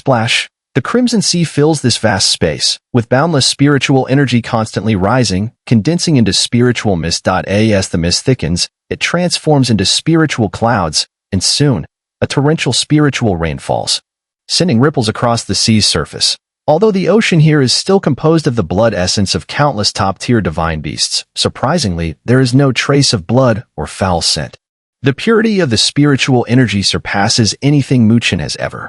Splash. The Crimson Sea fills this vast space, with boundless spiritual energy constantly rising, condensing into spiritual mist. As the mist thickens, it transforms into spiritual clouds, and soon, a torrential spiritual rain falls, sending ripples across the sea's surface. Although the ocean here is still composed of the blood essence of countless top-tier divine beasts, surprisingly, there is no trace of blood or foul scent. The purity of the spiritual energy surpasses anything Chen has ever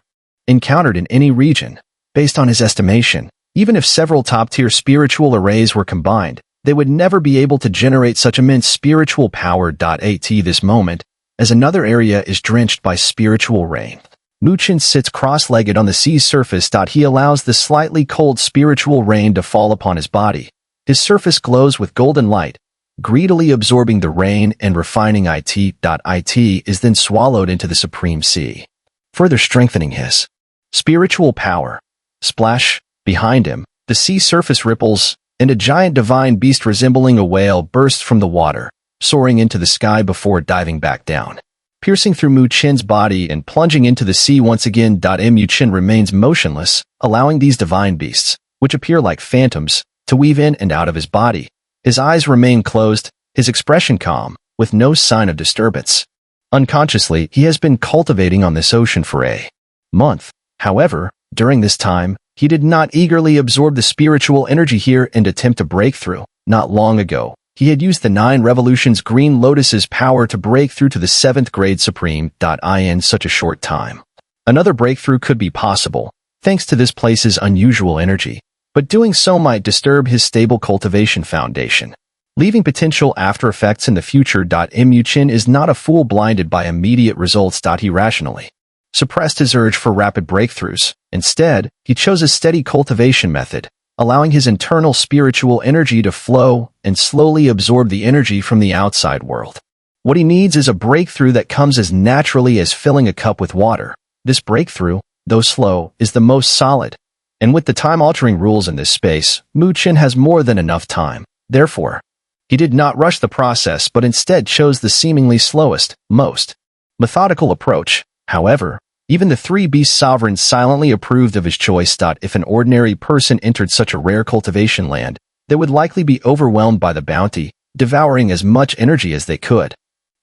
encountered in any region. Based on his estimation, even if several top-tier spiritual arrays were combined, they would never be able to generate such immense spiritual power. At this moment, as another area is drenched by spiritual rain, Chen sits cross-legged on the sea's surface. He allows the slightly cold spiritual rain to fall upon his body. His surface glows with golden light, greedily absorbing the rain and refining it. It is then swallowed into the supreme sea, further strengthening his spiritual power. Splash. Behind him, the sea surface ripples, and a giant divine beast resembling a whale bursts from the water, soaring into the sky before diving back down, piercing through Chen's body and plunging into the sea once again. Chen remains motionless, allowing these divine beasts, which appear like phantoms, to weave in and out of his body. His eyes remain closed, his expression calm, with no sign of disturbance. Unconsciously, he has been cultivating on this ocean for a month. However, during this time, he did not eagerly absorb the spiritual energy here and attempt to break through. Not long ago, he had used the 9 Revolutions Green Lotus's power to break through to the 7th grade Supreme. In such a short time, another breakthrough could be possible, thanks to this place's unusual energy, but doing so might disturb his stable cultivation foundation, leaving potential after effects in the future. Chen is not a fool blinded by immediate results. He rationally suppressed his urge for rapid breakthroughs. Instead, he chose a steady cultivation method, allowing his internal spiritual energy to flow and slowly absorb the energy from the outside world. What he needs is a breakthrough that comes as naturally as filling a cup with water. This breakthrough, though slow, is the most solid. And with the time-altering rules in this space, Chen has more than enough time. Therefore, he did not rush the process but instead chose the seemingly slowest, most methodical approach. However, even the 3 beast sovereigns silently approved of his choice. If an ordinary person entered such a rare cultivation land, they would likely be overwhelmed by the bounty, devouring as much energy as they could.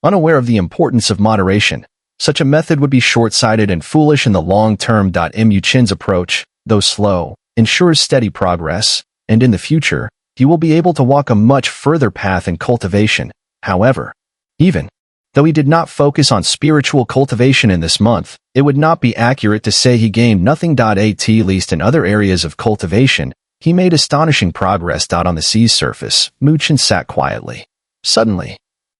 Unaware of the importance of moderation, such a method would be short-sighted and foolish in the long term. Chen's approach, though slow, ensures steady progress, and in the future, he will be able to walk a much further path in cultivation. However, even though he did not focus on spiritual cultivation in this month, it would not be accurate to say he gained nothing. At least in other areas of cultivation, he made astonishing progress. On the sea's surface, Chen sat quietly. Suddenly,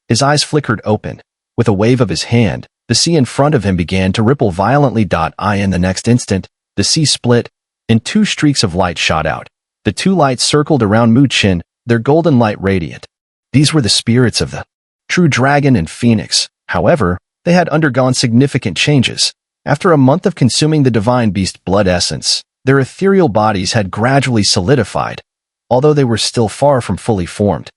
his eyes flickered open. With a wave of his hand, the sea in front of him began to ripple violently. In the next instant, the sea split, and 2 streaks of light shot out. The 2 lights circled around Chen, their golden light radiant. These were the spirits of the true dragon and phoenix. However, they had undergone significant changes. After a month of consuming the divine beast blood essence, their ethereal bodies had gradually solidified. Although they were still far from fully formed,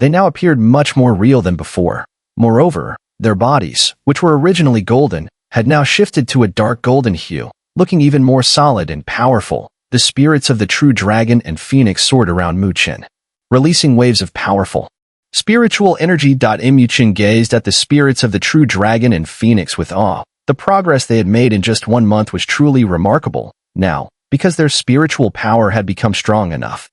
they now appeared much more real than before. Moreover, their bodies, which were originally golden, had now shifted to a dark golden hue, looking even more solid and powerful. The spirits of the true dragon and phoenix soared around Chen, releasing waves of powerful spiritual energy. Chen gazed at the spirits of the true dragon and phoenix with awe. The progress they had made in just 1 month was truly remarkable. Now, because their spiritual power had become strong enough,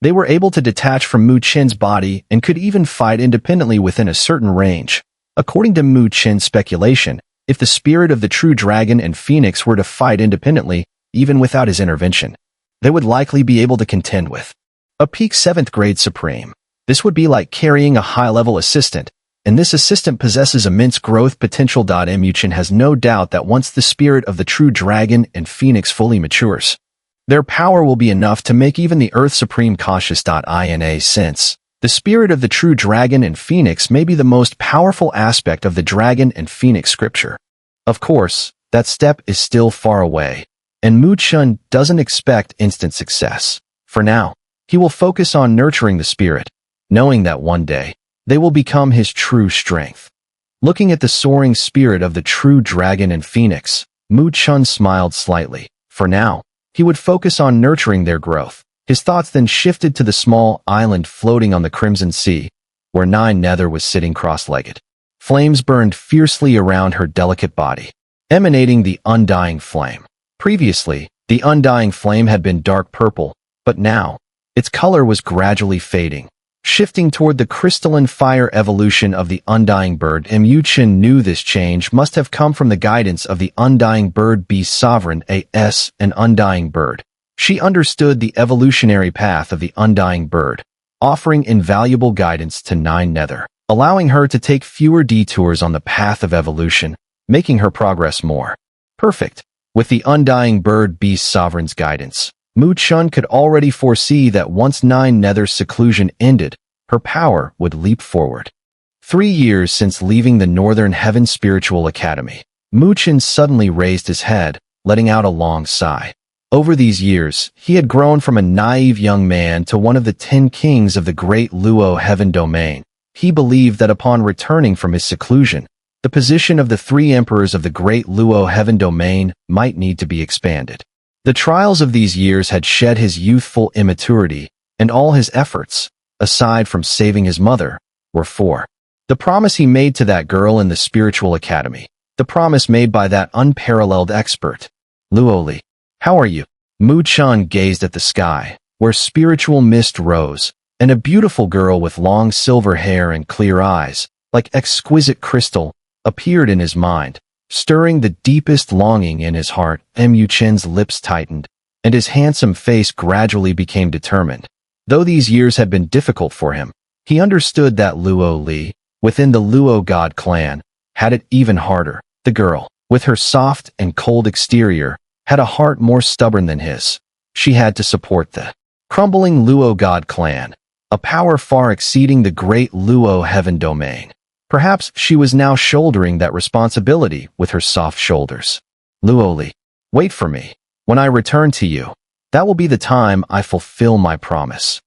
they were able to detach from Chen's body and could even fight independently within a certain range. According to Chen's speculation, if the spirit of the true dragon and phoenix were to fight independently, even without his intervention, they would likely be able to contend with a peak 7th grade supreme. This would be like carrying a high-level assistant, and this assistant possesses immense growth potential. Chen has no doubt that once the spirit of the true dragon and phoenix fully matures, their power will be enough to make even the Earth Supreme cautious. In a sense, the spirit of the true dragon and phoenix may be the most powerful aspect of the dragon and phoenix scripture. Of course, that step is still far away, and Chen doesn't expect instant success. For now, he will focus on nurturing the spirit, knowing that one day, they will become his true strength. Looking at the soaring spirit of the true dragon and phoenix, Chen smiled slightly. For now, he would focus on nurturing their growth. His thoughts then shifted to the small island floating on the Crimson Sea, where Nether was sitting cross-legged. Flames burned fiercely around her delicate body, emanating the undying flame. Previously, the undying flame had been dark purple, but now, its color was gradually fading, shifting toward the crystalline fire evolution of the undying bird. Chen knew this change must have come from the guidance of the undying bird beast sovereign, an undying bird. She understood the evolutionary path of the undying bird, offering invaluable guidance to Nether, allowing her to take fewer detours on the path of evolution, making her progress more perfect. With the undying bird beast sovereign's guidance, Chen could already foresee that once Nether's seclusion ended, her power would leap forward. 3 years since leaving the Northern Heaven Spiritual Academy, Chen suddenly raised his head, letting out a long sigh. Over these years, he had grown from a naive young man to one of the 10 kings of the great Luo Heaven domain. He believed that upon returning from his seclusion, the position of the 3 emperors of the great Luo Heaven domain might need to be expanded. The trials of these years had shed his youthful immaturity, and all his efforts, aside from saving his mother, were for the promise he made to that girl in the spiritual academy, the promise made by that unparalleled expert. Luoli, how are you? Chen gazed at the sky, where spiritual mist rose, and a beautiful girl with long silver hair and clear eyes, like exquisite crystal, appeared in his mind, stirring the deepest longing in his heart. Chen's lips tightened, and his handsome face gradually became determined. Though these years had been difficult for him, he understood that Luo Li, within the Luo god clan, had it even harder. The girl, with her soft and cold exterior, had a heart more stubborn than his. She had to support the crumbling Luo god clan, a power far exceeding the great Luo Heaven domain. Perhaps she was now shouldering that responsibility with her soft shoulders. Luoli, wait for me. When I return to you, that will be the time I fulfill my promise.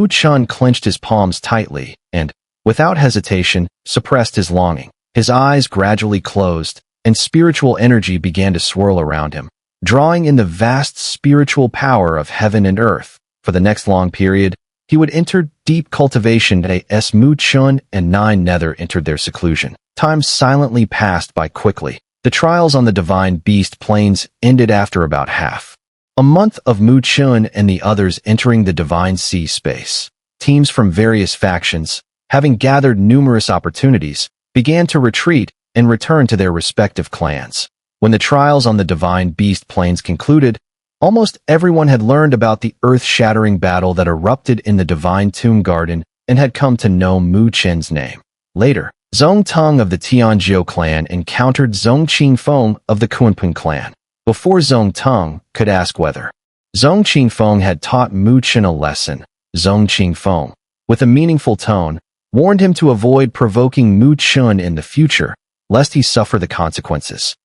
Chen clenched his palms tightly and, without hesitation, suppressed his longing. His eyes gradually closed, and spiritual energy began to swirl around him, drawing in the vast spiritual power of heaven and earth. For the next long period, he would enter deep cultivation as Chen and Nether entered their seclusion. Time silently passed by quickly. The trials on the divine beast plains ended after about half a month of Chen and the others entering the divine sea space. Teams from various factions, having gathered numerous opportunities, began to retreat and return to their respective clans. When the trials on the divine beast plains concluded, almost everyone had learned about the earth-shattering battle that erupted in the Divine Tomb Garden and had come to know Chen's name. Later, Zhong Tong of the Tianjiu clan encountered Zhong Qingfeng of the Kunpeng clan. Before Zhong Tong could ask whether Zhong Qingfeng had taught Chen a lesson, Zhong Qingfeng, with a meaningful tone, warned him to avoid provoking Chen in the future, lest he suffer the consequences.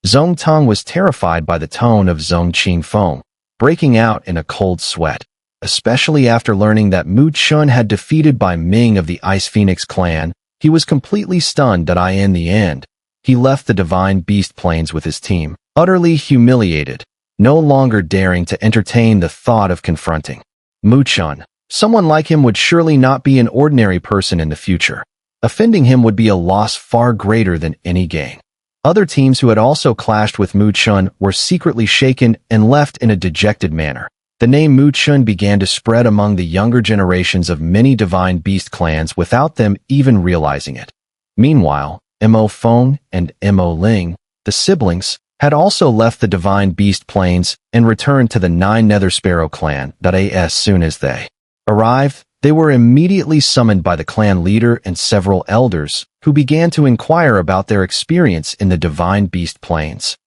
Zhong Tong was terrified by the tone of Zhong Qingfeng, breaking out in a cold sweat, especially after learning that Chen had defeated by Ming of the Ice Phoenix clan. He was completely stunned that in the end, he left the Divine Beast Plains with his team, utterly humiliated, no longer daring to entertain the thought of confronting Chen. Someone like him would surely not be an ordinary person in the future. Offending him would be a loss far greater than any gain. Other teams who had also clashed with Chen were secretly shaken and left in a dejected manner. The name Chen began to spread among the younger generations of many Divine Beast clans without them even realizing it. Meanwhile, Mo Feng and Mo Ling, the siblings, had also left the Divine Beast Plains and returned to the Nether Sparrow clan. As soon as they arrived, they were immediately summoned by the clan leader and several elders, who began to inquire about their experience in the Divine Beast Plains.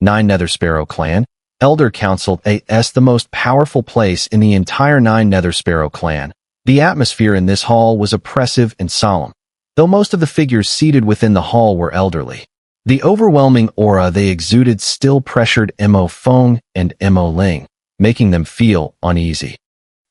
Nether Sparrow clan, Elder Council as the most powerful place in the entire Nether Sparrow clan. The atmosphere in this hall was oppressive and solemn, though most of the figures seated within the hall were elderly. The overwhelming aura they exuded still pressured Mo Feng and Mo Ling, making them feel uneasy.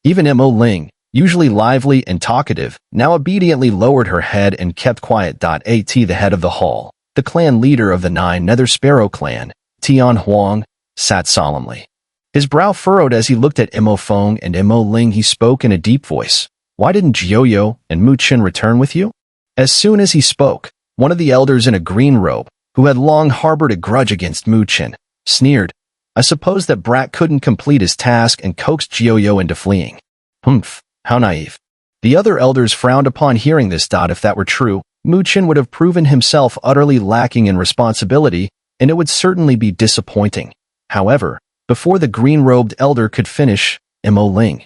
Even Mo Ling, usually lively and talkative, now obediently lowered her head and kept quiet. The head of the hall, the clan leader of the Nether Sparrow clan, Tian Huang, sat solemnly, His brow furrowed as he looked at Mo Feng and Mo Ling. He spoke in a deep voice. Why didn't Jiuyo and Mu Chen return with you? As soon as he spoke, one of the elders in a green robe, who had long harbored a grudge against Mu Chen, sneered. I suppose that brat couldn't complete his task and coaxed Jiuyo into fleeing. Humph, how naive. The other elders frowned upon hearing this. If that were true, Mu Chen would have proven himself utterly lacking in responsibility, and it would certainly be disappointing. However, before the green-robed elder could finish, Mo Ling,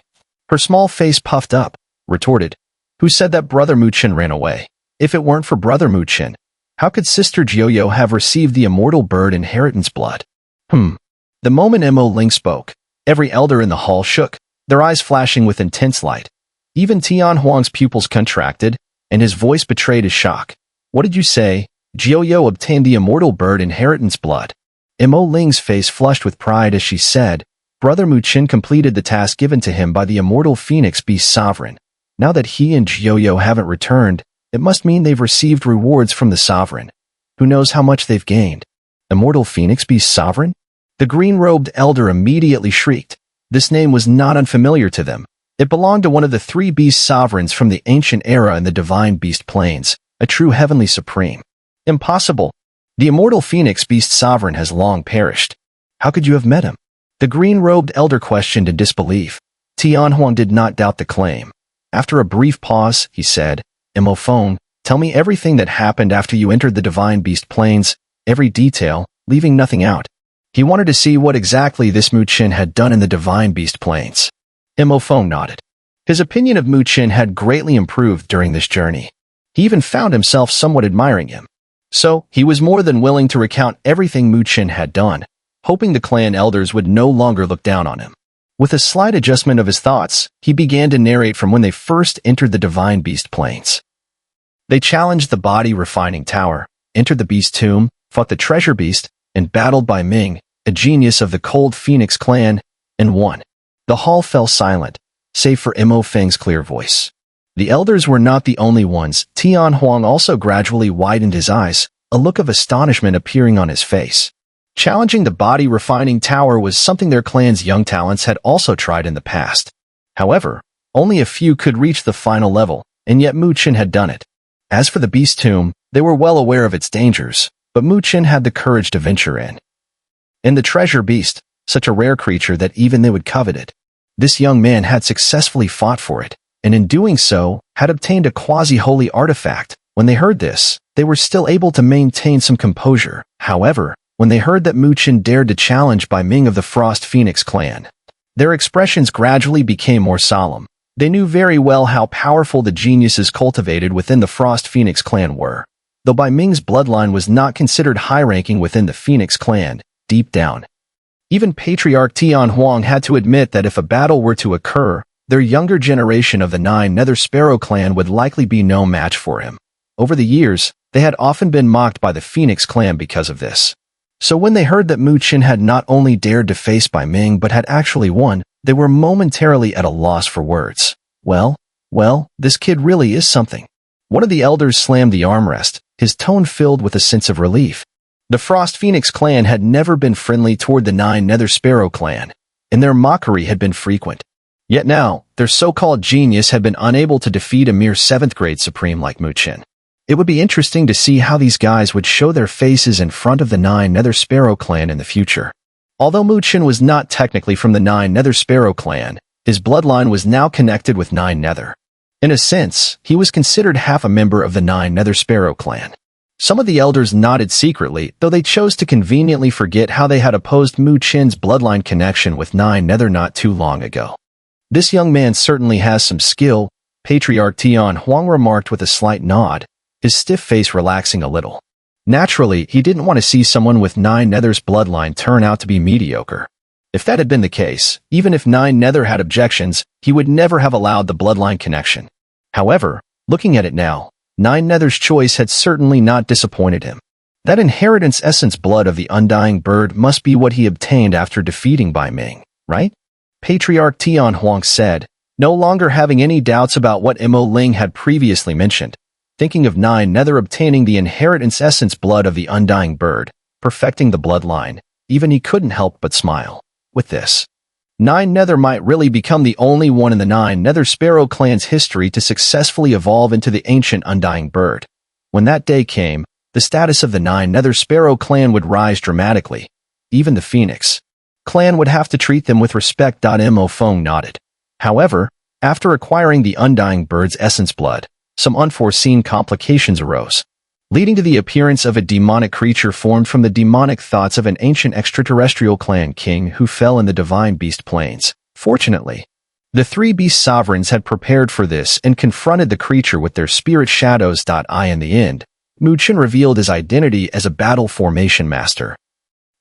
her small face puffed up, retorted. Who said that Brother Mu Chen ran away? If it weren't for Brother Mu Chen, how could Sister Jiuyo have received the immortal bird inheritance blood? The moment Mo Ling spoke, every elder in the hall shook, their eyes flashing with intense light. Even Tian Huang's pupils contracted, and his voice betrayed his shock. What did you say? Jiuyo obtained the immortal bird inheritance blood. Mo Ling's face flushed with pride as she said, Brother Mu Chen completed the task given to him by the immortal Phoenix Beast Sovereign. Now that he and Jiuyo haven't returned, it must mean they've received rewards from the Sovereign. Who knows how much they've gained? Immortal Phoenix Beast Sovereign? The green-robed elder immediately shrieked. This name was not unfamiliar to them. It belonged to one of the three beast sovereigns from the ancient era in the divine beast plains, a true heavenly supreme. Impossible. The immortal Phoenix Beast Sovereign has long perished. How could you have met him? The green-robed elder questioned in disbelief. Tian Huang did not doubt the claim. After a brief pause, he said, Mo Feng, tell me everything that happened after you entered the divine beast plains, every detail, leaving nothing out. He wanted to see what exactly this Mu Chen had done in the divine beast plains. Mo Feng nodded. His opinion of Mu Chen had greatly improved during this journey. He even found himself somewhat admiring him. So, he was more than willing to recount everything Mu Chen had done, hoping the clan elders would no longer look down on him. With a slight adjustment of his thoughts, he began to narrate from when they first entered the divine beast plains. They challenged the body refining tower, entered the beast tomb, fought the treasure beast, and battled Bai Ming, a genius of the Cold Phoenix clan, and won. The hall fell silent, save for Mo Feng's clear voice. The elders were not the only ones. Tian Huang also gradually widened his eyes, a look of astonishment appearing on his face. Challenging the body refining tower was something their clan's young talents had also tried in the past. However, only a few could reach the final level, and yet Mu Chen had done it. As for the beast tomb, they were well aware of its dangers, but Mu Chen had the courage to venture in. And the treasure beast, such a rare creature that even they would covet it. This young man had successfully fought for it, and in doing so, had obtained a quasi-holy artifact. When they heard this, they were still able to maintain some composure. However, when they heard that Mu Chen dared to challenge Bai Ming of the Frost Phoenix clan, their expressions gradually became more solemn. They knew very well how powerful the geniuses cultivated within the Frost Phoenix clan were. Though Bai Ming's bloodline was not considered high-ranking within the Phoenix clan, deep down, even Patriarch Tian Huang had to admit that if a battle were to occur, their younger generation of the Nine Nether Sparrow clan would likely be no match for him. Over the years, they had often been mocked by the Phoenix clan because of this. So when they heard that Mu Chen had not only dared to face Bai Ming but had actually won, they were momentarily at a loss for words. Well, this kid really is something. One of the elders slammed the armrest, his tone filled with a sense of relief. The Frost Phoenix clan had never been friendly toward the Nine Nether Sparrow clan, and their mockery had been frequent. Yet now, their so-called genius had been unable to defeat a mere 7th-grade supreme like Mu Chen. It would be interesting to see how these guys would show their faces in front of the Nine Nether Sparrow clan in the future. Although Mu Chen was not technically from the Nine Nether Sparrow clan, his bloodline was now connected with Nine Nether. In a sense, he was considered half a member of the Nine Nether Sparrow clan. Some of the elders nodded secretly, though they chose to conveniently forget how they had opposed Mu Chen's bloodline connection with Nine Nether not too long ago. This young man certainly has some skill, Patriarch Tian Huang remarked with a slight nod, his stiff face relaxing a little. Naturally, he didn't want to see someone with Nine Nether's bloodline turn out to be mediocre. If that had been the case, even if Nine Nether had objections, he would never have allowed the bloodline connection. However, looking at it now, Nine Nether's choice had certainly not disappointed him. That inheritance essence blood of the undying bird must be what he obtained after defeating Bai Ming, right? Patriarch Tian Huang said, no longer having any doubts about what Mo Ling had previously mentioned. Thinking of Nine Nether obtaining the inheritance essence blood of the undying bird, perfecting the bloodline, even he couldn't help but smile. With this, Nine Nether might really become the only one in the Nine Nether Sparrow clan's history to successfully evolve into the ancient undying bird. When that day came, the status of the Nine Nether Sparrow clan would rise dramatically. Even the Phoenix clan would have to treat them with respect. Mo Feng nodded. However, after acquiring the undying bird's essence blood, some unforeseen complications arose, leading to the appearance of a demonic creature formed from the demonic thoughts of an ancient extraterrestrial clan king who fell in the divine beast plains. Fortunately, the three beast sovereigns had prepared for this and confronted the creature with their spirit shadows. In the end, Chen revealed his identity as a battle formation master,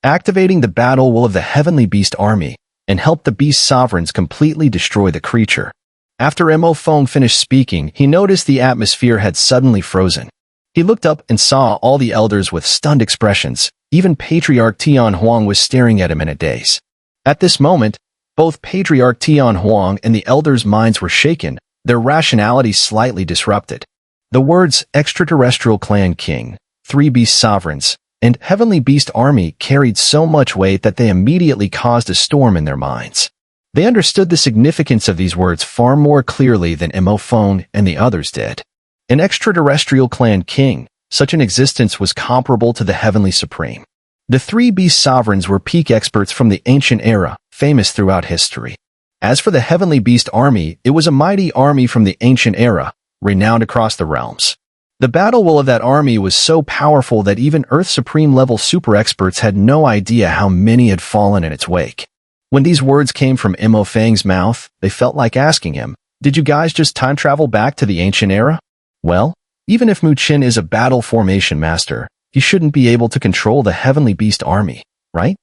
activating the battle will of the heavenly beast army, and helped the beast sovereigns completely destroy the creature. After Mo Feng finished speaking, he noticed the atmosphere had suddenly frozen. He looked up and saw all the elders with stunned expressions. Even Patriarch Tian Huang was staring at him in a daze. At this moment, both Patriarch Tian Huang and the elders' minds were shaken, their rationality slightly disrupted. The words extraterrestrial clan king, three beast sovereigns, and heavenly beast army carried so much weight that they immediately caused a storm in their minds. They understood the significance of these words far more clearly than Mo Feng and the others did. An extraterrestrial clan king, such an existence was comparable to the heavenly supreme. The three beast sovereigns were peak experts from the ancient era, famous throughout history. As for the heavenly beast army, it was a mighty army from the ancient era, renowned across the realms. The battle will of that army was so powerful that even Earth Supreme level super experts had no idea how many had fallen in its wake. When these words came from Mo Feng's mouth, they felt like asking him, "Did you guys just time travel back to the ancient era?" Well, even if Chen is a battle formation master, he shouldn't be able to control the heavenly beast army, right?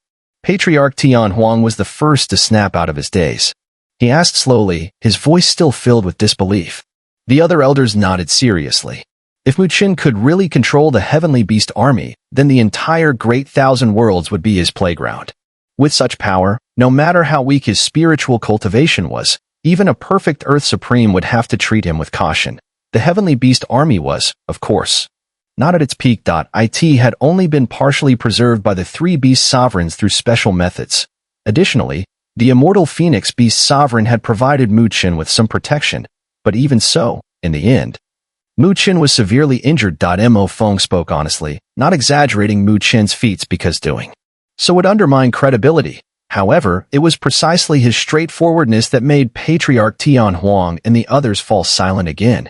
Patriarch Tian Huang was the first to snap out of his daze. He asked slowly, his voice still filled with disbelief. The other elders nodded seriously. If Chen could really control the heavenly beast army, then the entire great thousand worlds would be his playground. With such power, no matter how weak his spiritual cultivation was, even a perfect Earth Supreme would have to treat him with caution. The heavenly beast army was, of course, not at its peak. It had only been partially preserved by the three beast sovereigns through special methods. Additionally, the immortal Phoenix beast sovereign had provided Chen with some protection, but even so, in the end, Chen was severely injured. Mo Feng spoke honestly, not exaggerating Chen's feats because doing so would undermine credibility. However, it was precisely his straightforwardness that made Patriarch Tian Huang and the others fall silent again.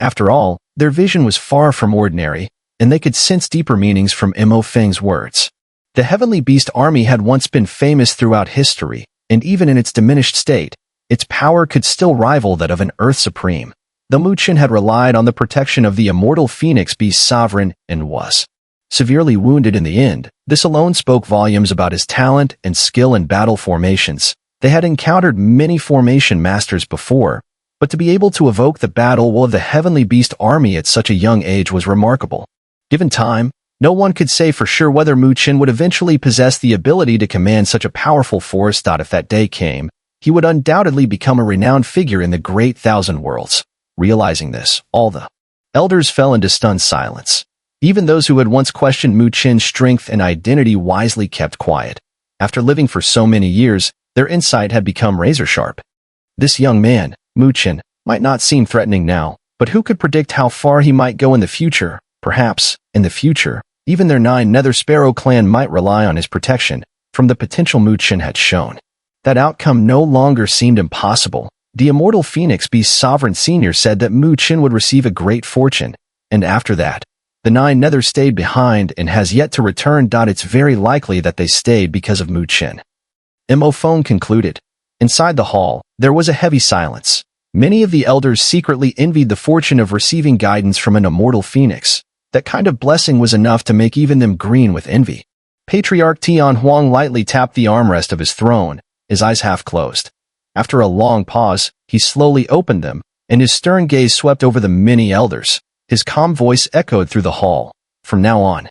After all, their vision was far from ordinary, and they could sense deeper meanings from Mo Feng's words. The heavenly beast army had once been famous throughout history, and even in its diminished state, its power could still rival that of an Earth Supreme. Though Chen had relied on the protection of the immortal Phoenix beast sovereign and was severely wounded in the end, this alone spoke volumes about his talent and skill in battle formations. They had encountered many formation masters before, but to be able to evoke the battle will of the heavenly beast army at such a young age was remarkable. Given time, no one could say for sure whether Chen would eventually possess the ability to command such a powerful force. If that day came, he would undoubtedly become a renowned figure in the great thousand worlds. Realizing this, all the elders fell into stunned silence. Even those who had once questioned Chen's strength and identity wisely kept quiet. After living for so many years, their insight had become razor-sharp. This young man, Chen, might not seem threatening now, but who could predict how far he might go in the future? Perhaps, in the future, even their Nine Nether Sparrow clan might rely on his protection, from the potential Chen had shown. That outcome no longer seemed impossible. The immortal Phoenix Beast Sovereign Senior said that Chen would receive a great fortune, and after that, the Nine Nether stayed behind and has yet to return. It's very likely that they stayed because of Chen. Mo Feng concluded. Inside the hall, there was a heavy silence. Many of the elders secretly envied the fortune of receiving guidance from an immortal Phoenix. That kind of blessing was enough to make even them green with envy. Patriarch Tian Huang lightly tapped the armrest of his throne, his eyes half closed. After a long pause, he slowly opened them, and his stern gaze swept over the many elders. His calm voice echoed through the hall. From now on,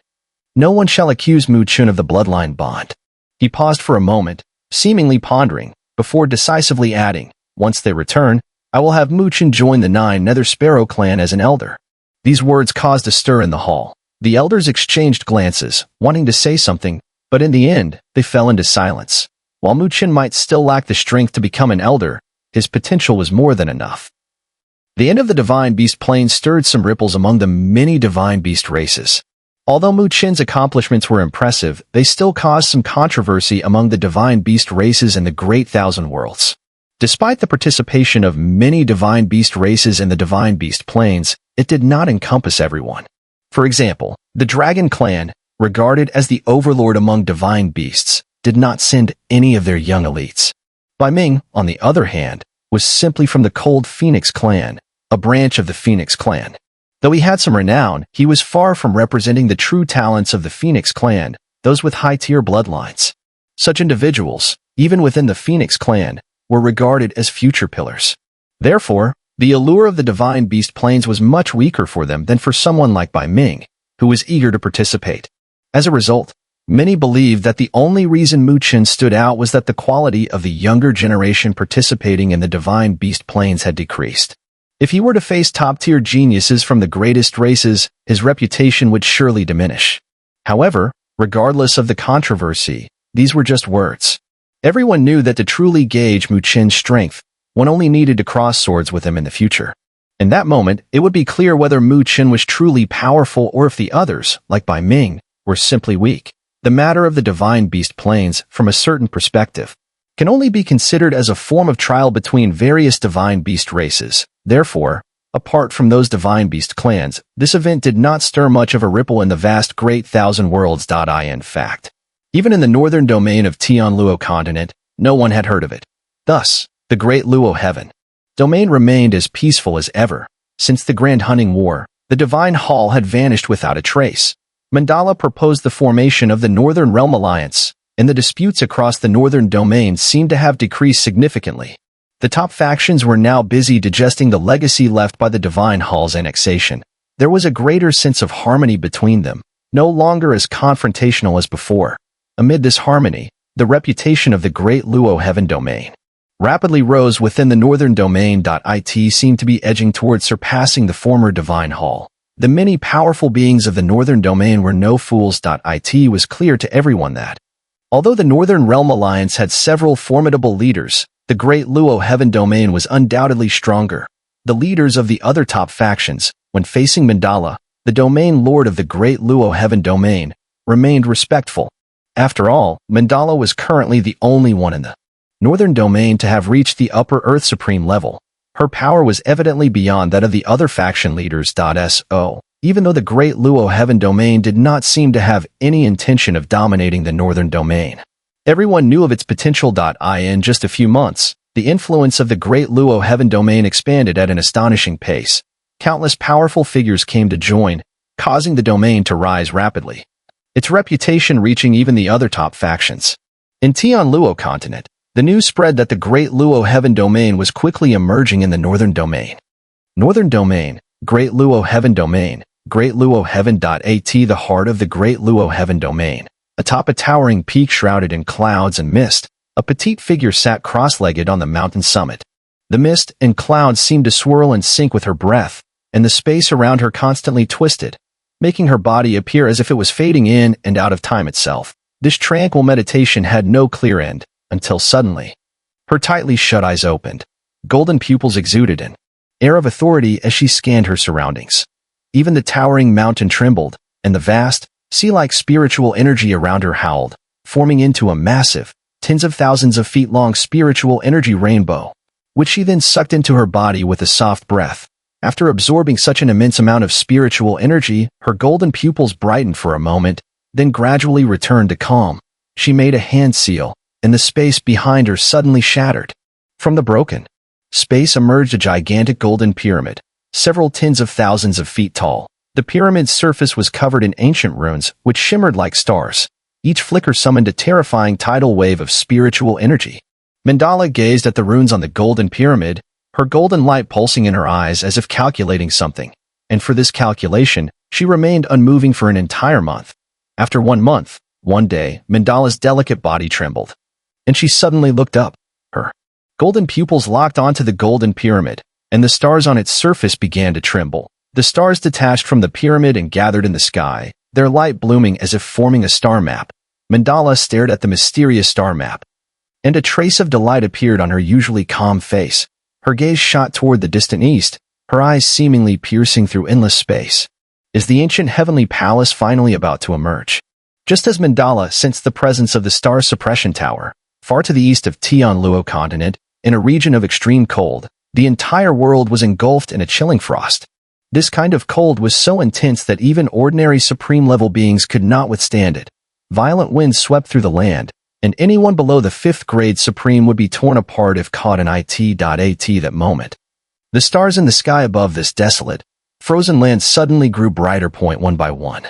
no one shall accuse Chen of the bloodline bond. He paused for a moment, seemingly pondering, before decisively adding, once they return, I will have Chen join the Nine Nether Sparrow clan as an elder. These words caused a stir in the hall. The elders exchanged glances, wanting to say something, but in the end, they fell into silence. While Mu Chen might still lack the strength to become an elder, his potential was more than enough. The end of the Divine Beast Plane stirred some ripples among the many Divine Beast races. Although Mu Chen's accomplishments were impressive, they still caused some controversy among the Divine Beast races in the Great Thousand Worlds. Despite the participation of many Divine Beast races in the Divine Beast Plains, it did not encompass everyone. For example, the Dragon Clan, regarded as the overlord among Divine Beasts, did not send any of their young elites. Bai Ming, on the other hand, was simply from the Cold Phoenix Clan, a branch of the Phoenix Clan. Though he had some renown, he was far from representing the true talents of the Phoenix Clan, those with high-tier bloodlines. Such individuals, even within the Phoenix Clan, were regarded as future pillars. Therefore, the allure of the Divine Beast Plains was much weaker for them than for someone like Bai Ming, who was eager to participate. As a result, many believed that the only reason Mu Chen stood out was that the quality of the younger generation participating in the Divine Beast Plains had decreased. If he were to face top-tier geniuses from the greatest races, his reputation would surely diminish. However, regardless of the controversy, these were just words. Everyone knew that to truly gauge Mu Chen's strength, one only needed to cross swords with him in the future. In that moment, it would be clear whether Mu Chen was truly powerful or if the others, like Bai Ming, were simply weak. The matter of the Divine Beast Plains, from a certain perspective, can only be considered as a form of trial between various Divine Beast races. Therefore, apart from those Divine Beast clans, this event did not stir much of a ripple in the vast Great Thousand Worlds. In fact, even in the northern domain of Tianluo continent, no one had heard of it. Thus, the Great Luo Heaven domain remained as peaceful as ever. Since the Grand Hunting War, the Divine Hall had vanished without a trace. Mandala proposed the formation of the Northern Realm Alliance, and the disputes across the northern domain seemed to have decreased significantly. The top factions were now busy digesting the legacy left by the Divine Hall's annexation. There was a greater sense of harmony between them, no longer as confrontational as before. Amid this harmony, the reputation of the Great Luo Heaven domain rapidly rose within the northern domain. It seemed to be edging towards surpassing the former Divine Hall. The many powerful beings of the northern domain were no fools. It was clear to everyone that, although the Northern Realm Alliance had several formidable leaders, the Great Luo Heaven domain was undoubtedly stronger. The leaders of the other top factions, when facing Mandala, the domain lord of the Great Luo Heaven domain, remained respectful. After all, Mandala was currently the only one in the northern domain to have reached the upper Earth Supreme level. Her power was evidently beyond that of the other faction leaders. Even though the Great Luo Heaven domain did not seem to have any intention of dominating the northern domain, everyone knew of its potential. In just a few months, the influence of the Great Luo Heaven domain expanded at an astonishing pace. Countless powerful figures came to join, causing the domain to rise rapidly, its reputation reaching even the other top factions. In Tianluo continent, the news spread that the Great Luo Heaven domain was quickly emerging in the northern domain. Northern domain, Great Luo Heaven domain, Great Luo Heaven. The heart of the Great Luo Heaven domain. Atop a towering peak shrouded in clouds and mist, a petite figure sat cross-legged on the mountain summit. The mist and clouds seemed to swirl and sync with her breath, and the space around her constantly twisted, making her body appear as if it was fading in and out of time itself. This tranquil meditation had no clear end, until suddenly, her tightly shut eyes opened. Golden pupils exuded an air of authority as she scanned her surroundings. Even the towering mountain trembled, and the vast, sea-like spiritual energy around her howled, forming into a massive, tens of thousands of feet long spiritual energy rainbow, which she then sucked into her body with a soft breath. After absorbing such an immense amount of spiritual energy, her golden pupils brightened for a moment, then gradually returned to calm. She made a hand seal, and the space behind her suddenly shattered. From the broken space emerged a gigantic golden pyramid, several tens of thousands of feet tall. The pyramid's surface was covered in ancient runes, which shimmered like stars. Each flicker summoned a terrifying tidal wave of spiritual energy. Mandala gazed at the runes on the golden pyramid, her golden light pulsing in her eyes as if calculating something. And for this calculation, she remained unmoving for an entire month. After 1 month, one day, Mandala's delicate body trembled, and she suddenly looked up. Her golden pupils locked onto the golden pyramid, and the stars on its surface began to tremble. The stars detached from the pyramid and gathered in the sky, their light blooming as if forming a star map. Mandala stared at the mysterious star map, and a trace of delight appeared on her usually calm face. Her gaze shot toward the distant east, her eyes seemingly piercing through endless space. Is the ancient heavenly palace finally about to emerge? Just as Mandala sensed the presence of the star suppression tower, far to the east of Tianluo continent, in a region of extreme cold, the entire world was engulfed in a chilling frost. This kind of cold was so intense that even ordinary supreme-level beings could not withstand it. Violent winds swept through the land, and anyone below the 5th grade supreme would be torn apart if caught in it.at that moment. The stars in the sky above this desolate, frozen land suddenly grew brighter one by one.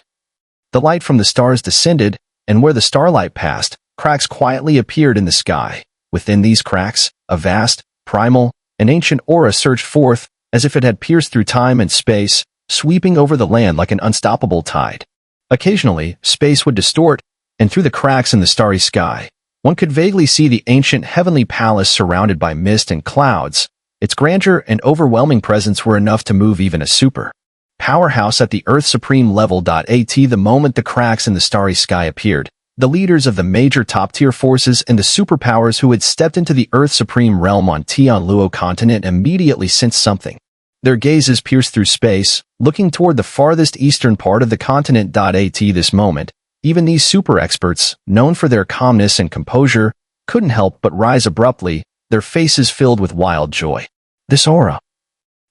The light from the stars descended, and where the starlight passed, cracks quietly appeared in the sky. Within these cracks, a vast, primal, and ancient aura surged forth, as if it had pierced through time and space, sweeping over the land like an unstoppable tide. Occasionally, space would distort, and through the cracks in the starry sky, one could vaguely see the ancient heavenly palace surrounded by mist and clouds. Its grandeur and overwhelming presence were enough to move even a super powerhouse at the Earth Supreme level.at. The moment the cracks in the starry sky appeared, the leaders of the major top-tier forces and the superpowers who had stepped into the Earth Supreme realm on Tianluo continent immediately sensed something. Their gazes pierced through space, looking toward the farthest eastern part of the continent.at. This moment, even these super experts, known for their calmness and composure, couldn't help but rise abruptly, their faces filled with wild joy. This aura.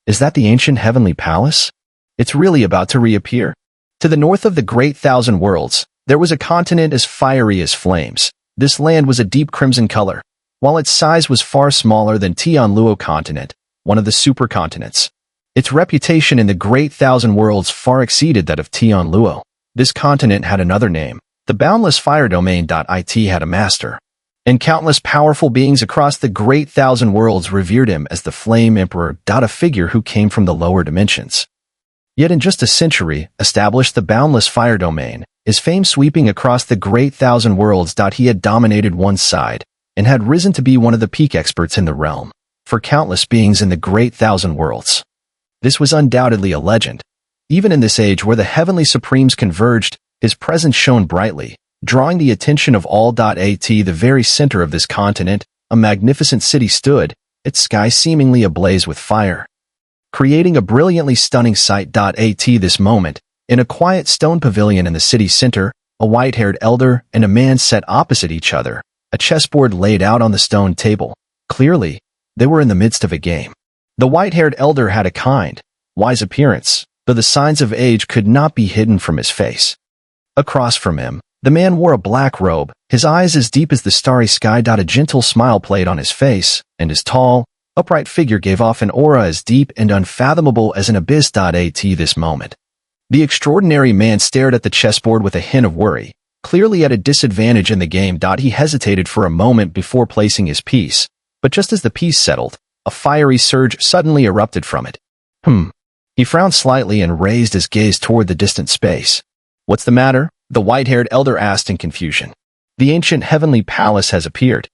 Is that the ancient heavenly palace? It's really about to reappear. To the north of the Great Thousand Worlds, there was a continent as fiery as flames. This land was a deep crimson color, while its size was far smaller than Tianluo continent, one of the supercontinents. Its reputation in the Great Thousand Worlds far exceeded that of Tianluo. This continent had another name. The boundless fire domain.it had a master, and countless powerful beings across the Great Thousand Worlds revered him as the Flame Emperor. A figure who came from the lower dimensions. Yet in just a century, established the boundless fire domain, his fame sweeping across the Great Thousand Worlds. He had dominated one side, and had risen to be one of the peak experts in the realm, for countless beings in the Great Thousand Worlds. This was undoubtedly a legend. Even in this age where the heavenly supremes converged, his presence shone brightly, drawing the attention of all. At the very center of this continent, a magnificent city stood, its sky seemingly ablaze with fire, creating a brilliantly stunning sight. At this moment, in a quiet stone pavilion in the city center, a white-haired elder and a man sat opposite each other, a chessboard laid out on the stone table. Clearly, they were in the midst of a game. The white-haired elder had a kind, wise appearance, though the signs of age could not be hidden from his face. Across from him, the man wore a black robe, his eyes as deep as the starry sky. A gentle smile played on his face, and his tall, upright figure gave off an aura as deep and unfathomable as an abyss. At this moment, the extraordinary man stared at the chessboard with a hint of worry, clearly at a disadvantage in the game. He hesitated for a moment before placing his piece, but just as the piece settled, a fiery surge suddenly erupted from it. He frowned slightly and raised his gaze toward the distant space. What's the matter? The white-haired elder asked in confusion. The ancient heavenly palace has appeared.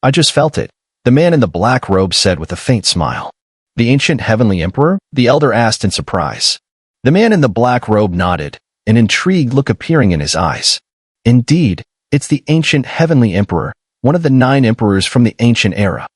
I just felt it, the man in the black robe said with a faint smile. The ancient heavenly emperor? The elder asked in surprise. The man in the black robe nodded, an intrigued look appearing in his eyes. Indeed, it's the ancient heavenly emperor, one of the 9 emperors from the ancient era.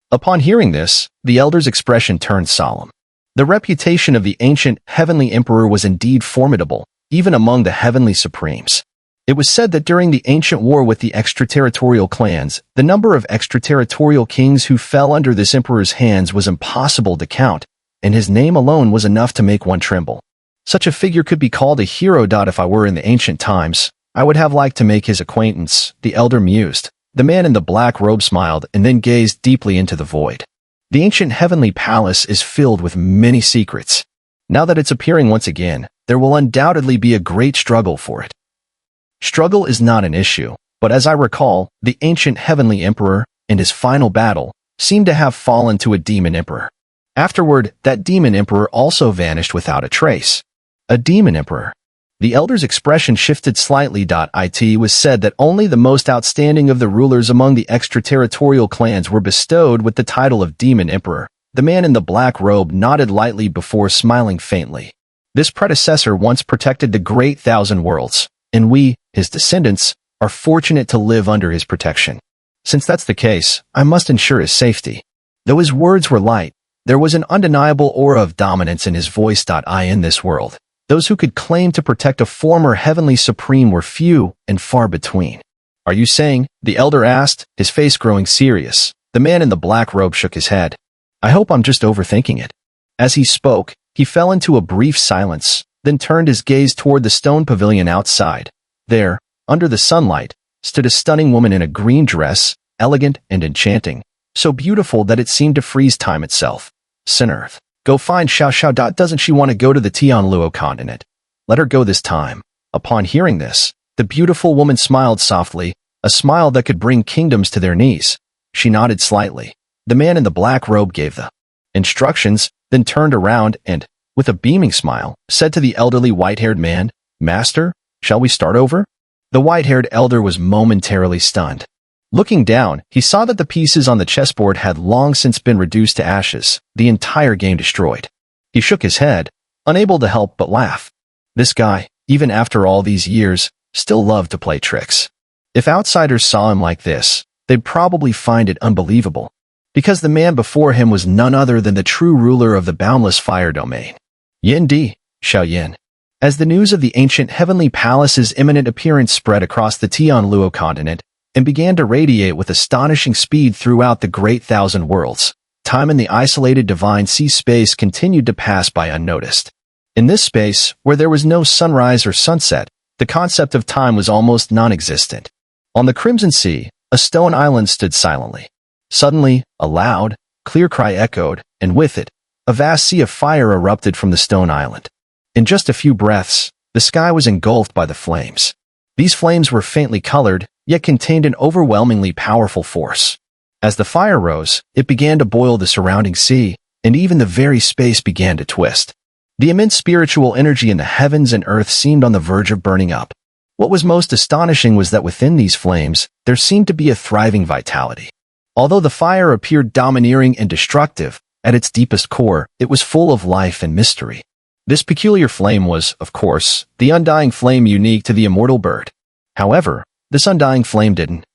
Upon hearing this, the elder's expression turned solemn. The reputation of the ancient heavenly emperor was indeed formidable, even among the heavenly supremes. It was said that during the ancient war with the extraterritorial clans, the number of extraterritorial kings who fell under this emperor's hands was impossible to count, and his name alone was enough to make one tremble. Such a figure could be called a hero. If I were in the ancient times, I would have liked to make his acquaintance, the elder mused. The man in the black robe smiled and then gazed deeply into the void. The ancient heavenly palace is filled with many secrets. Now that it's appearing once again, there will undoubtedly be a great struggle for it. Struggle is not an issue, but as I recall, the ancient heavenly emperor, in his final battle, seemed to have fallen to a demon emperor. Afterward, that demon emperor also vanished without a trace. A demon emperor. The elder's expression shifted slightly. It was said that only the most outstanding of the rulers among the extraterritorial clans were bestowed with the title of demon emperor. The man in the black robe nodded lightly before smiling faintly. This predecessor once protected the Great Thousand Worlds, and we, his descendants, are fortunate to live under his protection. Since that's the case, I must ensure his safety. Though his words were light, there was an undeniable aura of dominance in his voice. In this world, those who could claim to protect a former heavenly supreme were few and far between. Are you saying? The elder asked, his face growing serious. The man in the black robe shook his head. I hope I'm just overthinking it. As he spoke, he fell into a brief silence, then turned his gaze toward the stone pavilion outside. There, under the sunlight, stood a stunning woman in a green dress, elegant and enchanting, so beautiful that it seemed to freeze time itself. Xun'er. Go find Xiao Xiao. Doesn't she want to go to the Tianluo continent? Let her go this time. Upon hearing this, the beautiful woman smiled softly, a smile that could bring kingdoms to their knees. She nodded slightly. The man in the black robe gave the instructions, then turned around and, with a beaming smile, said to the elderly white-haired man, Master, shall we start over? The white-haired elder was momentarily stunned. Looking down, he saw that the pieces on the chessboard had long since been reduced to ashes, the entire game destroyed. He shook his head, unable to help but laugh. This guy, even after all these years, still loved to play tricks. If outsiders saw him like this, they'd probably find it unbelievable, because the man before him was none other than the true ruler of the boundless fire domain. Yin Di, Xiao Yin. As the news of the ancient heavenly palace's imminent appearance spread across the Tianluo continent and began to radiate with astonishing speed throughout the great thousand worlds, time in the isolated divine sea space continued to pass by unnoticed. In this space, where there was no sunrise or sunset, the concept of time was almost non-existent. On the Crimson Sea, a stone island stood silently. Suddenly, a loud, clear cry echoed, and with it, a vast sea of fire erupted from the stone island. In just a few breaths, the sky was engulfed by the flames. These flames were faintly colored, yet contained an overwhelmingly powerful force. As the fire rose, it began to boil the surrounding sea, and even the very space began to twist. The immense spiritual energy in the heavens and earth seemed on the verge of burning up. What was most astonishing was that within these flames, there seemed to be a thriving vitality. Although the fire appeared domineering and destructive, at its deepest core, it was full of life and mystery. This peculiar flame was, of course, the undying flame unique to the immortal bird. However, this undying flame didn't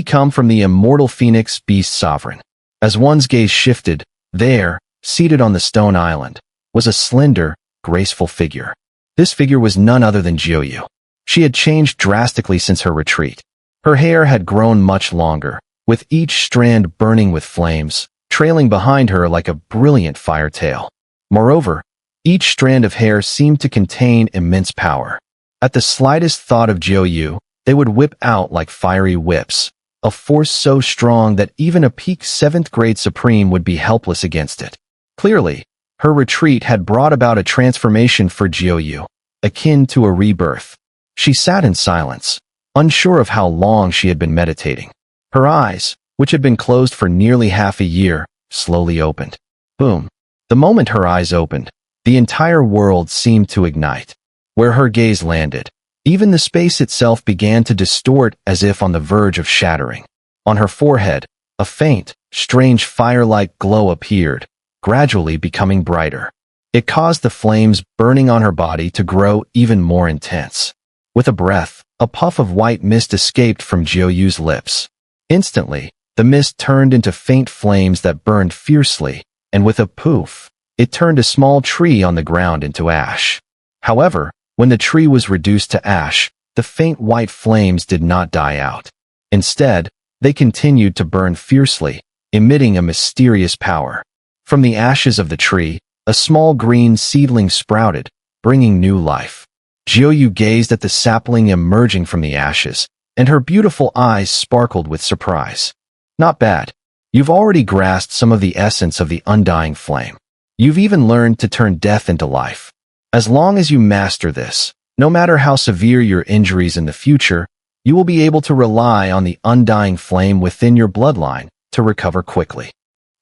come from the immortal phoenix beast sovereign. As one's gaze shifted, there, seated on the stone island, was a slender, graceful figure. This figure was none other than Jiuyu. She had changed drastically since her retreat. Her hair had grown much longer, with each strand burning with flames, trailing behind her like a brilliant fire tail. Moreover, each strand of hair seemed to contain immense power. At the slightest thought of Jiuyu, they would whip out like fiery whips, a force so strong that even a peak 7th grade supreme would be helpless against it. Clearly, her retreat had brought about a transformation for Jiuyu, akin to a rebirth. She sat in silence, unsure of how long she had been meditating. Her eyes, which had been closed for nearly half a year, slowly opened. Boom. The moment her eyes opened, the entire world seemed to ignite. Where her gaze landed, even the space itself began to distort as if on the verge of shattering. On her forehead, a faint, strange fire-like glow appeared, gradually becoming brighter. It caused the flames burning on her body to grow even more intense. With a breath, a puff of white mist escaped from Jiuyu's lips. Instantly, the mist turned into faint flames that burned fiercely, and with a poof, it turned a small tree on the ground into ash. However, when the tree was reduced to ash, the faint white flames did not die out. Instead, they continued to burn fiercely, emitting a mysterious power. From the ashes of the tree, a small green seedling sprouted, bringing new life. Jiuyu gazed at the sapling emerging from the ashes, and her beautiful eyes sparkled with surprise. Not bad. You've already grasped some of the essence of the undying flame. You've even learned to turn death into life. As long as you master this, no matter how severe your injuries in the future, you will be able to rely on the undying flame within your bloodline to recover quickly.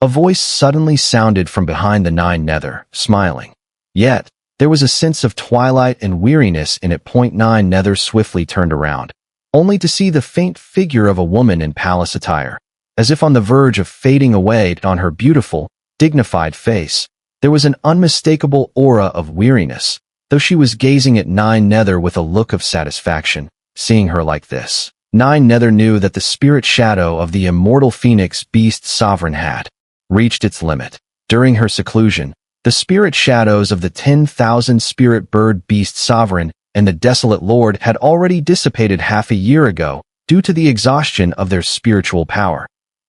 A voice suddenly sounded from behind the 9 nether, smiling. Yet, there was a sense of twilight and weariness in it. 9 nether swiftly turned around, only to see the faint figure of a woman in palace attire. As if on the verge of fading away, on her beautiful, dignified face, there was an unmistakable aura of weariness, though she was gazing at 9 nether with a look of satisfaction. Seeing her like this, Nine Nether knew that the spirit shadow of the immortal phoenix beast sovereign had reached its limit. During her seclusion, the spirit shadows of the 10,000 spirit bird beast sovereign and the desolate lord had already dissipated half a year ago due to the exhaustion of their spiritual power.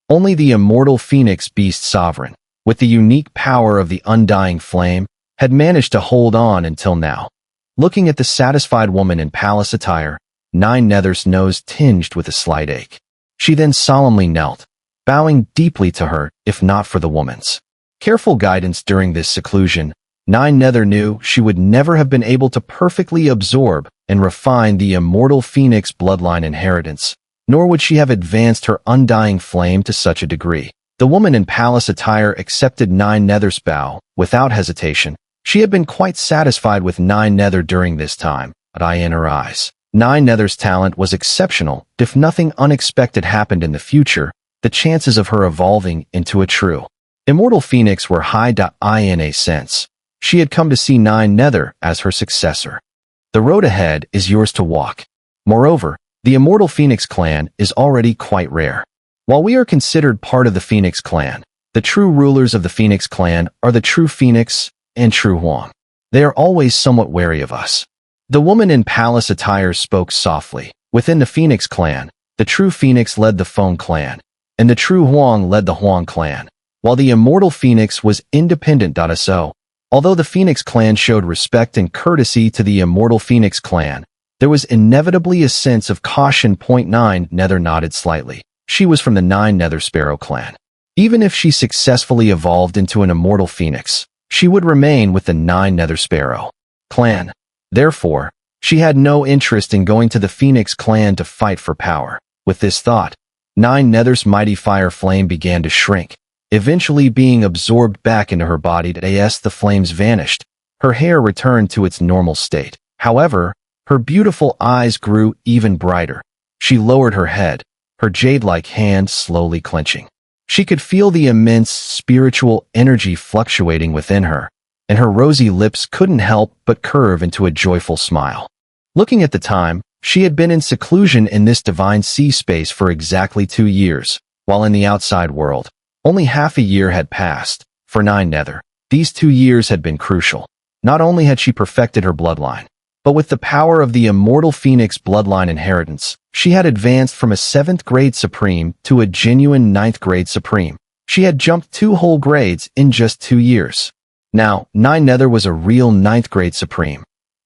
Only the immortal phoenix beast sovereign, with the unique power of the undying flame, had managed to hold on until now. Looking at the satisfied woman in palace attire, Nine Nether's nose tinged with a slight ache. She then solemnly knelt, bowing deeply to her, if not for the woman's careful guidance during this seclusion. Nine Nether knew she would never have been able to perfectly absorb and refine the immortal phoenix bloodline inheritance, nor would she have advanced her undying flame to such a degree. The woman in palace attire accepted Nine Nether's bow without hesitation. She had been quite satisfied with Nine Nether during this time, but in her eyes, Nine Nether's talent was exceptional. If nothing unexpected happened in the future, the chances of her evolving into a true immortal phoenix were high. In a sense, she had come to see Nine Nether as her successor. The road ahead is yours to walk. Moreover, the immortal phoenix clan is already quite rare. While we are considered part of the Phoenix clan, the true rulers of the Phoenix clan are the true Phoenix and true Huang. They are always somewhat wary of us. The woman in palace attire spoke softly. Within the Phoenix clan, the true Phoenix led the Feng clan, and the true Huang led the Huang clan, while the immortal Phoenix was independent. So, although the Phoenix clan showed respect and courtesy to the immortal Phoenix clan, there was inevitably a sense of caution. Nine Nether nodded slightly. She was from the Nine Nether Sparrow clan. Even if she successfully evolved into an immortal phoenix, she would remain with the Nine Nether Sparrow clan. Therefore, she had no interest in going to the Phoenix clan to fight for power. With this thought, Nine Nether's mighty fire flame began to shrink, eventually being absorbed back into her body. As the flames vanished, her hair returned to its normal state. However, her beautiful eyes grew even brighter. She lowered her head, her jade-like hand slowly clenching. She could feel the immense spiritual energy fluctuating within her, and her rosy lips couldn't help but curve into a joyful smile. Looking at the time, she had been in seclusion in this divine sea space for exactly 2 years, while in the outside world, only half a year had passed. For Nine Nether, these 2 years had been crucial. Not only had she perfected her bloodline, but with the power of the immortal Phoenix bloodline inheritance, she had advanced from a 7th grade Supreme to a genuine 9th grade Supreme. She had jumped 2 whole grades in just 2 years. Now, Nine Nether was a real 9th grade Supreme.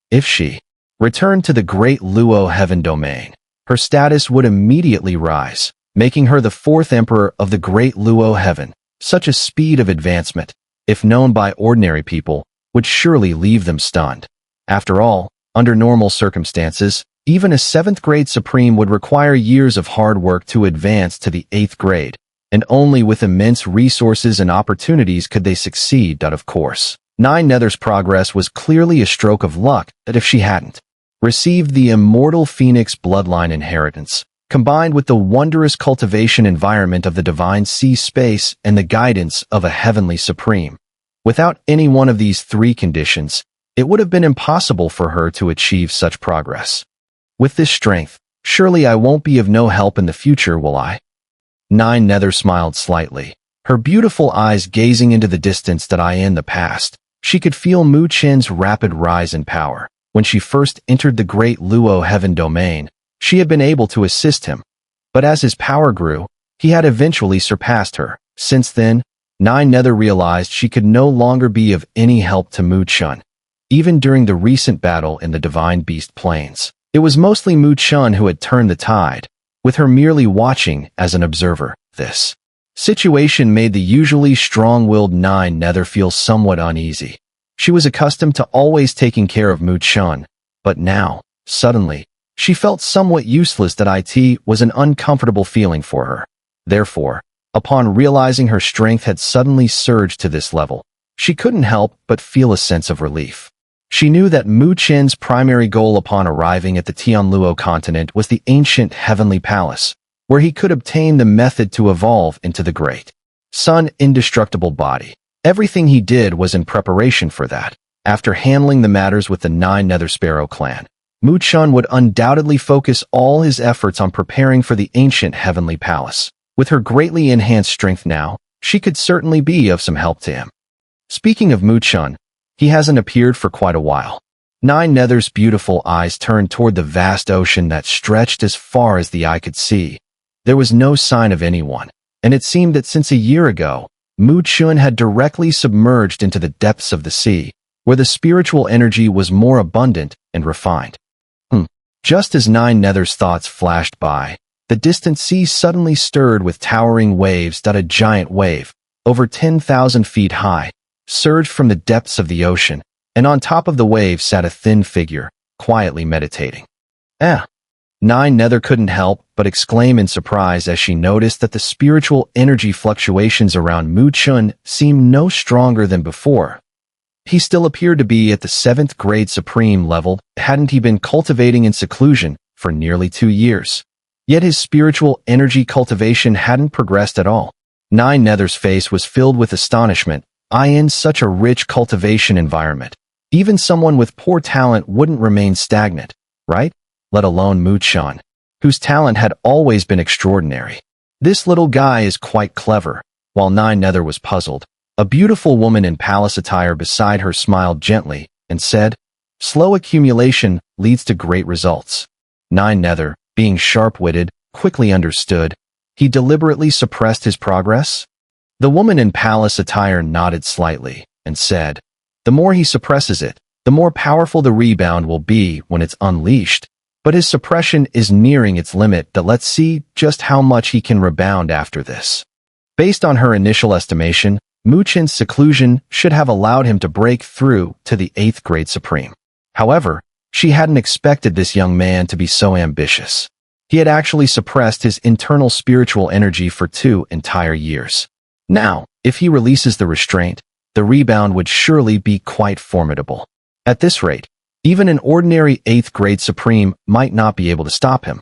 If she returned to the Great Luo Heaven Domain, her status would immediately rise, making her the 4th Emperor of the Great Luo Heaven. Such a speed of advancement, if known by ordinary people, would surely leave them stunned. After all, under normal circumstances, even a 7th grade Supreme would require years of hard work to advance to the 8th grade, and only with immense resources and opportunities could they succeed. Of course, Nine Nether's progress was clearly a stroke of luck that if she hadn't received the immortal Phoenix bloodline inheritance, combined with the wondrous cultivation environment of the divine sea space and the guidance of a heavenly Supreme. Without any one of these 3 conditions, it would have been impossible for her to achieve such progress. With this strength, surely I won't be of no help in the future, will I? Nine Nether smiled slightly, her beautiful eyes gazing into the distance. In the past, she could feel Mu Chen's rapid rise in power. When she first entered the Great Luo Heaven Domain, she had been able to assist him. But as his power grew, he had eventually surpassed her. Since then, Nine Nether realized she could no longer be of any help to Mu Chen. Even during the recent battle in the Divine Beast Plains, it was mostly Mu Chen who had turned the tide, with her merely watching as an observer. This situation made the usually strong-willed Nine Nether feel somewhat uneasy. She was accustomed to always taking care of Mu Chen, but now, suddenly, she felt somewhat useless. It was an uncomfortable feeling for her. Therefore, upon realizing her strength had suddenly surged to this level, she couldn't help but feel a sense of relief. She knew that Mu Chen's primary goal upon arriving at the Tianluo continent was the ancient heavenly palace, where he could obtain the method to evolve into the great sun indestructible body. Everything he did was in preparation for that. After handling the matters with the Nine Nether Sparrow clan, Mu Chen would undoubtedly focus all his efforts on preparing for the ancient heavenly palace. With her greatly enhanced strength now, she could certainly be of some help to him. Speaking of Mu Chen, he hasn't appeared for quite a while. Nine Nether's beautiful eyes turned toward the vast ocean that stretched as far as the eye could see. There was no sign of anyone, and it seemed that since a year ago, Mu Chen had directly submerged into the depths of the sea, where the spiritual energy was more abundant and refined. Just as Nine Nether's thoughts flashed by, the distant sea suddenly stirred with towering waves. A giant wave, over 10,000 feet high, surged from the depths of the ocean, and on top of the wave sat a thin figure, quietly meditating. Nine Nether couldn't help but exclaim in surprise as she noticed that the spiritual energy fluctuations around Mu Chen seemed no stronger than before. He still appeared to be at the 7th grade supreme level, hadn't he been cultivating in seclusion for nearly 2 years. Yet his spiritual energy cultivation hadn't progressed at all. Nine Nether's face was filled with astonishment. In such a rich cultivation environment, even someone with poor talent wouldn't remain stagnant, right? Let alone Mu Chen, whose talent had always been extraordinary. This little guy is quite clever. While Nine Nether was puzzled, a beautiful woman in palace attire beside her smiled gently and said, "Slow accumulation leads to great results." Nine Nether, being sharp-witted, quickly understood. He deliberately suppressed his progress. The woman in palace attire nodded slightly and said, "The more he suppresses it, the more powerful the rebound will be when it's unleashed. But his suppression is nearing its limit. Let's see just how much he can rebound after this." Based on her initial estimation, Mu Chen's seclusion should have allowed him to break through to the 8th grade supreme. However, she hadn't expected this young man to be so ambitious. He had actually suppressed his internal spiritual energy for 2 entire years. Now, if he releases the restraint, the rebound would surely be quite formidable. At this rate, even an ordinary 8th grade supreme might not be able to stop him.